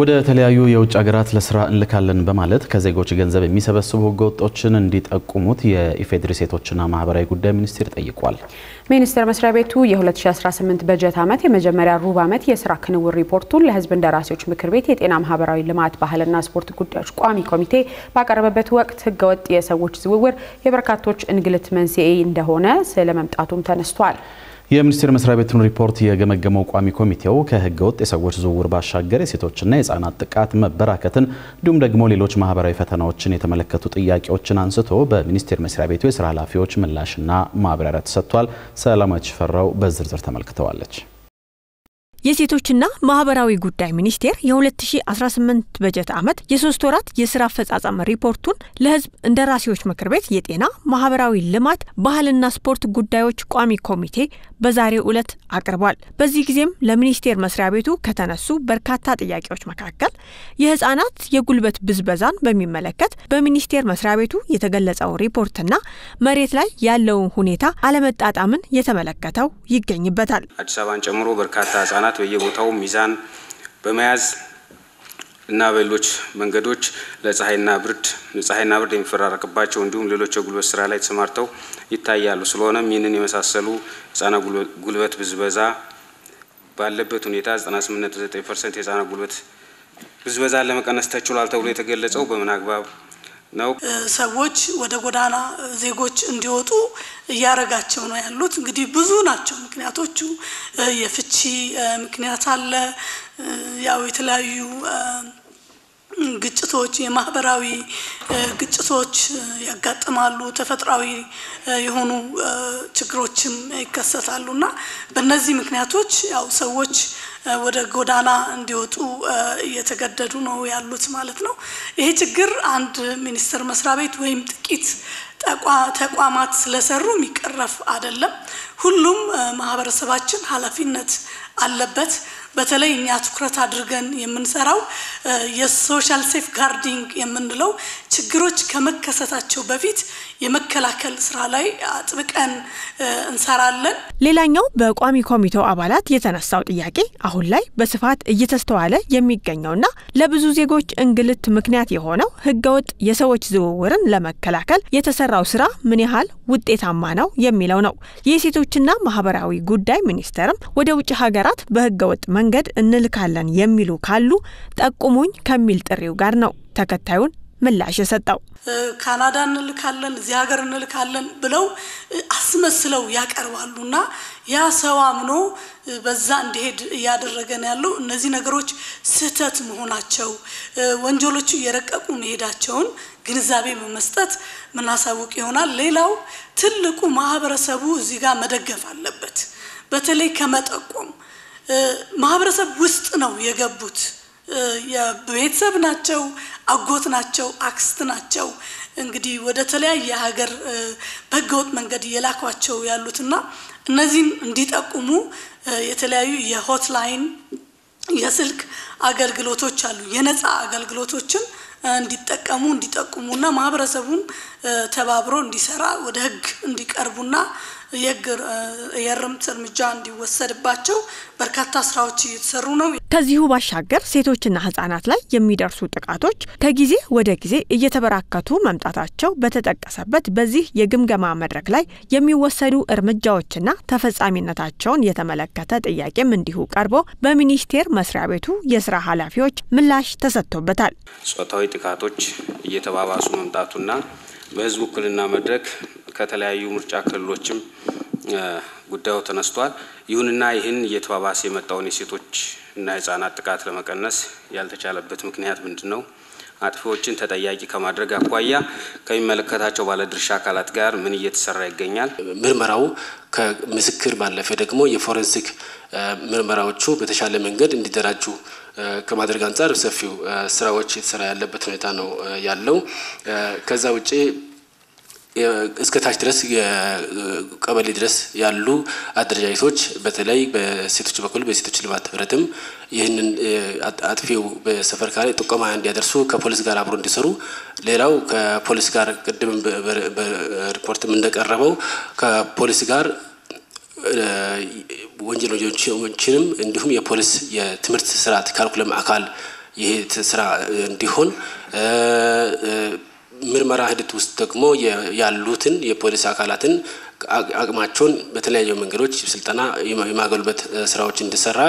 ወደ ተለያዩ የውጭ ሀገራት ለስራ እንልካለን በማለት ከዜጎች ገንዘብ የሚሰበስቡ ህገወጦችን እንዲጠቁሙት የኢፌዴሪ ሴቶችና ማህበራዊ ጉዳይ ሚኒስቴር ጠይቋል። ሚኒስቴር መስሪያ ቤቱ የ2018 በጀት ዓመት የመጀመሪያ ሩብ ዓመት የስራ ክንውን ሪፖርቱን ለህዝብ እንደራሴዎች ምክር ቤት የጤና ማህበራዊ ልማት ባህልና ስፖርት ጉዳዮች ቋሚ ኮሚቴ ባቀረበበት ወቅት ህገወጥ የሰዎች ዝውውር የበርካቶች እንግልት መንስኤ እንደሆነ ስለመምጣቱም ተነስቷል። የሚኒስቴር መስሪያ ቤቱን ሪፖርት የገመገመው ቋሚ ኮሚቴው ከህገወጥ የሰዎች ዝውውር ባሻገር የሴቶችና የህፃናት ጥቃት መበራከትን እንዲሁም ደግሞ ሌሎች ማህበራዊ ፈተናዎችን የተመለከቱ ጥያቄዎችን አንስቶ በሚኒስቴር መስሪያ ቤቱ የስራ ኃላፊዎች ምላሽና ማብራሪያ ተሰጥቷል። ሰላማዊት ሽፈራው በዝርዝር ተመልክተዋለች። የሴቶችና ማህበራዊ ጉዳይ ሚኒስቴር የ2018 በጀት ዓመት የ3 ወራት የስራ አፈጻጸም ሪፖርቱን ለህዝብ እንደራሴዎች ምክር ቤት የጤና ማህበራዊ ልማት ባህልና ስፖርት ጉዳዮች ቋሚ ኮሚቴ በዛሬው ዕለት አቅርቧል። በዚህ ጊዜም ለሚኒስቴር መስሪያ ቤቱ ከተነሱ በርካታ ጥያቄዎች መካከል የህፃናት የጉልበት ብዝበዛን በሚመለከት በሚኒስቴር መስሪያ ቤቱ የተገለጸው ሪፖርትና መሬት ላይ ያለው ሁኔታ አለመጣጣምን የተመለከተው ይገኝበታል። አዲስ አበባን ጨምሮ በርካታ ህፃናት በየቦታው ሚዛን በመያዝ እና በሌሎች መንገዶች ለፀሐይና ብርድ የሚፈራረቅባቸው እንዲሁም ሌሎች የጉልበት ስራ ላይ ተሰማርተው ይታያሉ። ስለሆነም ይህንን የመሳሰሉ ህፃናት ጉልበት ብዝበዛ ባለበት ሁኔታ 98.9% የህፃናት ጉልበት ብዝበዛ ለመቀነስ ተችሏል ተብሎ የተገለጸው በምን አግባብ ነው? ሰዎች ወደ ጎዳና ዜጎች እንዲወጡ እያረጋቸው ነው ያሉት። እንግዲህ ብዙ ናቸው ምክንያቶቹ። የፍቺ ምክንያት አለ፣ ያው የተለያዩ ግጭቶች የማህበራዊ ግጭቶች ያጋጥማሉ፣ ተፈጥሯዊ የሆኑ ችግሮችም ይከሰታሉና በእነዚህ ምክንያቶች ያው ሰዎች ወደ ጎዳና እንዲወጡ እየተገደዱ ነው ያሉት ማለት ነው። ይሄ ችግር አንድ ሚኒስቴር መስሪያ ቤት ወይም ጥቂት ተቋማት ስለሰሩ የሚቀረፍ አይደለም። ሁሉም ማህበረሰባችን ኃላፊነት አለበት። በተለይ እኛ ትኩረት አድርገን የምንሰራው የሶሻል ሴፍ ጋርዲንግ የምንለው ችግሮች ከመከሰታቸው በፊት የመከላከል ስራ ላይ አጥብቀን እንሰራለን። ሌላኛው በቋሚ ኮሚቴው አባላት የተነሳው ጥያቄ አሁን ላይ በስፋት እየተስተዋለ የሚገኘውና ለብዙ ዜጎች እንግልት ምክንያት የሆነው ህገወጥ የሰዎች ዝውውርን ለመከላከል የተሰራው ስራ ምን ያህል ውጤታማ ነው የሚለው ነው። የሴቶችና ማህበራዊ ጉዳይ ሚኒስቴርም ወደ ውጭ ሀገራት በህገወጥ መንገድ እንልካለን የሚሉ ካሉ ጠቁሙኝ ከሚል ጥሪው ጋር ነው ተከታዩን ምላሽ የሰጠው። ካናዳ እንልካለን እዚህ ሀገር እንልካለን ብለው አስመስለው ያቀርባሉና ያ ሰው አምኖ በዛ እንዲሄድ ያደረገን ያለው እነዚህ ነገሮች ስህተት መሆናቸው ወንጀሎቹ እየረቀቁ መሄዳቸውን ግንዛቤ በመስጠት ምናሳውቅ ይሆናል። ሌላው ትልቁ ማህበረሰቡ እዚህ ጋር መደገፍ አለበት። በተለይ ከመጠቆም ማህበረሰብ ውስጥ ነው የገቡት። የቤተሰብ ናቸው፣ አጎት ናቸው፣ አክስት ናቸው። እንግዲህ ወደ ተለያየ ሀገር በህገወጥ መንገድ እየላኳቸው ያሉትና እነዚህን እንዲጠቁሙ የተለያዩ የሆትላይን የስልክ አገልግሎቶች አሉ። የነፃ አገልግሎቶችን እንዲጠቁሙና ማህበረሰቡን ተባብሮ እንዲሰራ ወደ ህግ እንዲቀርቡና የእርምት እርምጃ እንዲወሰድባቸው በርካታ ስራዎች እየተሰሩ ነው። ከዚሁ ባሻገር ሴቶችና ህፃናት ላይ የሚደርሱ ጥቃቶች ከጊዜ ወደ ጊዜ እየተበራከቱ መምጣታቸው በተጠቀሰበት በዚህ የግምገማ መድረክ ላይ የሚወሰዱ እርምጃዎችና ተፈጻሚነታቸውን የተመለከተ ጥያቄም እንዲሁ ቀርቦ በሚኒስቴር መስሪያ ቤቱ የስራ ኃላፊዎች ምላሽ ተሰጥቶበታል። ጾታዊ ጥቃቶች እየተባባሱ መምጣቱና በህዝብ ውክልና መድረክ ከተለያዩ ምርጫ ክልሎችም ጉዳዩ ተነስቷል። ይሁንና ይህን እየተባባሰ የመጣውን የሴቶችና ህፃናት ጥቃት ለመቀነስ ያልተቻለበት ምክንያት ምንድነው? አጥፊዎችን ተጠያቂ ከማድረግ አኳያ ከሚመለከታቸው ባለድርሻ አካላት ጋር ምን እየተሰራ ይገኛል? ምርመራው ከምስክር ባለፈ ደግሞ የፎረንሲክ ምርመራዎቹ በተሻለ መንገድ እንዲደራጁ ከማድረግ አንፃር ሰፊው ስራዎች የተሰራ ያለበት ሁኔታ ነው ያለው። ከዛ ውጪ እስከታች ድረስ የቀበሌ ድረስ ያሉ አደረጃጀቶች በተለይ በሴቶች በኩል በሴቶች ልማት ህብረትም ይህንን አጥፊው በሰፈር ካለ ጥቆማ እንዲያደርሱ ከፖሊስ ጋር አብሮ እንዲሰሩ፣ ሌላው ከፖሊስ ጋር ቅድም በሪፖርትም እንደቀረበው ከፖሊስ ጋር ወንጀለኞችንም እንዲሁም የፖሊስ የትምህርት ስርዓት ካሪኩለም አካል ይሄ ስራ እንዲሆን ምርመራ ሂደት ውስጥ ደግሞ ያሉትን የፖሊስ አካላትን አቅማቸውን በተለያዩ መንገዶች ስልጠና የማገልበት ስራዎች እንዲሰራ